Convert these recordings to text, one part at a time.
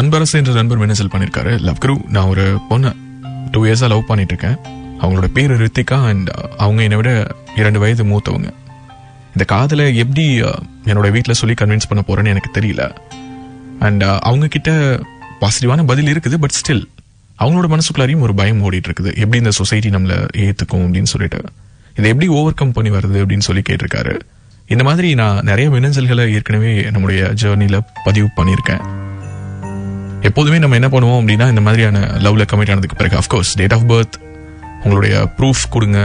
அன்பரசு என்ற நண்பர் மின்னஞ்சல் பண்ணியிருக்காரு. லவ் குரு, நான் ஒரு பொண்ணு 2 இயர்ஸா லவ் பண்ணிட்டு இருக்கேன். அவங்களோட பேரு ரித்திகா அண்ட் அவங்க என்னை விட 2 வயது மூத்தவங்க. இந்த காதலை எப்படி என்னோட வீட்டில் சொல்லி கன்வின்ஸ் பண்ண போறேன்னு எனக்கு தெரியல. அண்ட் அவங்க கிட்ட பாசிட்டிவான பதில் இருக்குது, பட் ஸ்டில் அவங்களோட மனசுக்குள்ளாரையும் ஒரு பயம் ஓடிட்டு இருக்குது. எப்படி இந்த சொசைட்டி நம்மள ஏத்துக்கும் அப்படின்னு சொல்லிட்டு இதை எப்படி ஓவர் கம் பண்ணி வருது அப்படின்னு சொல்லி கேட்டிருக்காரு. இந்த மாதிரி நான் நிறைய மின்னஞ்சல்களை ஏற்கனவே நம்முடைய ஜேர்னில பதிவு பண்ணியிருக்கேன். எப்போதுமே நம்ம என்ன பண்ணுவோம் அப்படின்னா, இந்த மாதிரியான லவ்ல கமிட் ஆனதுக்கு பிறகு அஃப்கோர்ஸ் டேட் ஆஃப் பர்த், உங்களுடைய ப்ரூஃப் கொடுங்க,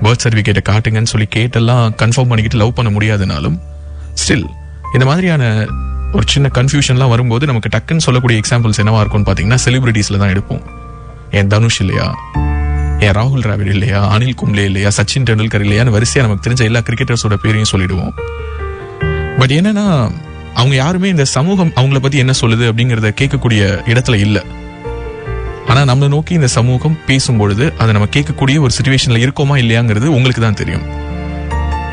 பர்த் சர்டிஃபிகேட்டை காட்டுங்கன்னு சொல்லி கேட்டெல்லாம் கன்ஃபார்ம் பண்ணிக்கிட்டு லவ் பண்ண முடியாதுனாலும் ஸ்டில் இந்த மாதிரியான ஒரு சின்ன கன்ஃபியூஷன்லாம் வரும்போது நமக்கு டக்குன்னு சொல்லக்கூடிய எக்ஸாம்பிள்ஸ் என்னவா இருக்கும்னு பார்த்தீங்கன்னா, செலிபிரிட்டிஸ்ல தான் எடுப்போம். என் தனுஷ் இல்லையா, என் ராகுல் டிராவிட் இல்லையா, அனில் கும்ப்ளே இல்லையா, சச்சின் டெண்டுல்கர் இல்லையான்னு வரிசையா நமக்கு தெரிஞ்ச எல்லா கிரிக்கெட்டர்ஸோட பேரையும் சொல்லிடுவோம். பட் என்னன்னா, அவங்க யாருமே இந்த சமூகம் அவங்கள பத்தி என்ன சொல்லுது அப்படிங்கறத கேட்கக்கூடிய இடத்துல இல்ல. ஆனா நம்மளை நோக்கி இந்த சமூகம் பேசும்பொழுது அதை நம்ம கேட்கக்கூடிய ஒரு சிச்சுவேஷன்ல இருக்கோமா இல்லையாங்கிறது உங்களுக்கு தான் தெரியும்.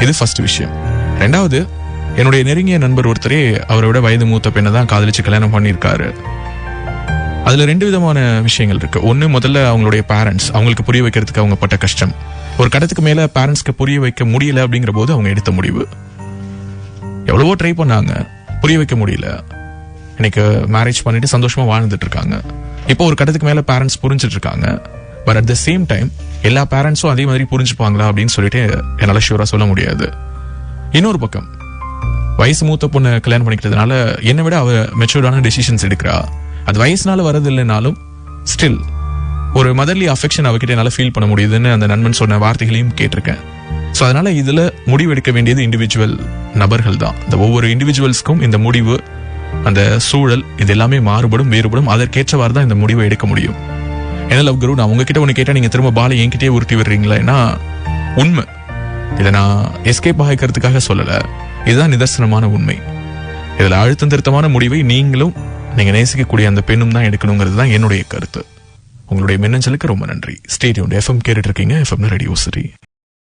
இது ஃபர்ஸ்ட் விஷயம். ரெண்டாவது, என்னுடைய நெருங்கிய நண்பர் ஒருத்தரே அவரோட வயது மூத்த பெண்ணை தான் காதலிச்சு கல்யாணம் பண்ணியிருக்காரு. அதுல 2 விதமான விஷயங்கள் இருக்கு. ஒன்னு, முதல்ல அவங்களுடைய பேரண்ட்ஸ் அவங்களுக்கு புரிய வைக்கிறதுக்கு அவங்க பட்ட கஷ்டம். ஒரு கடத்துக்கு மேல பேரண்ட்ஸ்க்கு புரிய வைக்க முடியல அப்படிங்கிற போது அவங்க எடுத்த முடிவு. எவ்வளவோ ட்ரை பண்ணாங்க, புரிய வைக்க முடியல. எனக்கு மேரேஜ் பண்ணிட்டு சந்தோஷமா வாழ்ந்துட்டு இருக்காங்க. இப்போ ஒரு கடத்துக்கு மேல பேரண்ட்ஸ் புரிஞ்சிட்டு இருக்காங்க. But at the same time எல்லா பேரண்ட்ஸும் அதே மாதிரி புரிஞ்சுப்பாங்களா அப்படின்னு சொல்லிட்டு என்னால ஷூரா சொல்ல முடியாது. இன்னொரு பக்கம், வயசு மூத்த பொண்ணு கல்யாணம் பண்ணிக்கிறதுனால என்னை விட அவ மெச்சூர்டான டெசிஷன்ஸ் எடுக்கிறா. அது வயசுனால வரது இல்லைனாலும் ஸ்டில் ஒரு மதர்லி அஃபெக்ஷன் அவகிட்ட என்னால ஃபீல் பண்ண முடியுதுன்னு அந்த நண்பன் சொன்ன வார்த்தைகளையும் கேட்டிருக்கேன். ஸோ அதனால இதுல முடிவெடுக்க வேண்டியது இண்டிவிஜுவல் நபர்கள் தான். இந்த ஒவ்வொரு இண்டிவிஜுவல்ஸ்க்கும் இந்த முடிவு, அந்த சூழல், இது எல்லாமே மாறுபடும், வேறுபடும். அதற்கேற்றவாறு தான் இந்த முடிவை எடுக்க முடியும். என்ன லவ் குரு, நான் உங்ககிட்ட ஒன்று கேட்டா நீங்க திரும்ப பாலை என்கிட்டயே உருட்டி விடுறீங்களா? ஏன்னா உண்மை, இதை நான் எஸ்கேப் ஆகிக்கிறதுக்காக சொல்லல, இதுதான் நிதர்சனமான உண்மை. இதுல அழுத்தம் திருத்தமான முடிவை நீங்களும் நீங்க நேசிக்கக்கூடிய அந்த பெண்ணும் தான் எடுக்கணுங்கிறது தான் என்னுடைய கருத்து. உங்களுடைய மின்னஞ்சலுக்கு ரொம்ப நன்றி. Stay tuned. FM கேட்டுட்டு இருக்கீங்க, FM ரேடியோ சிட்டி.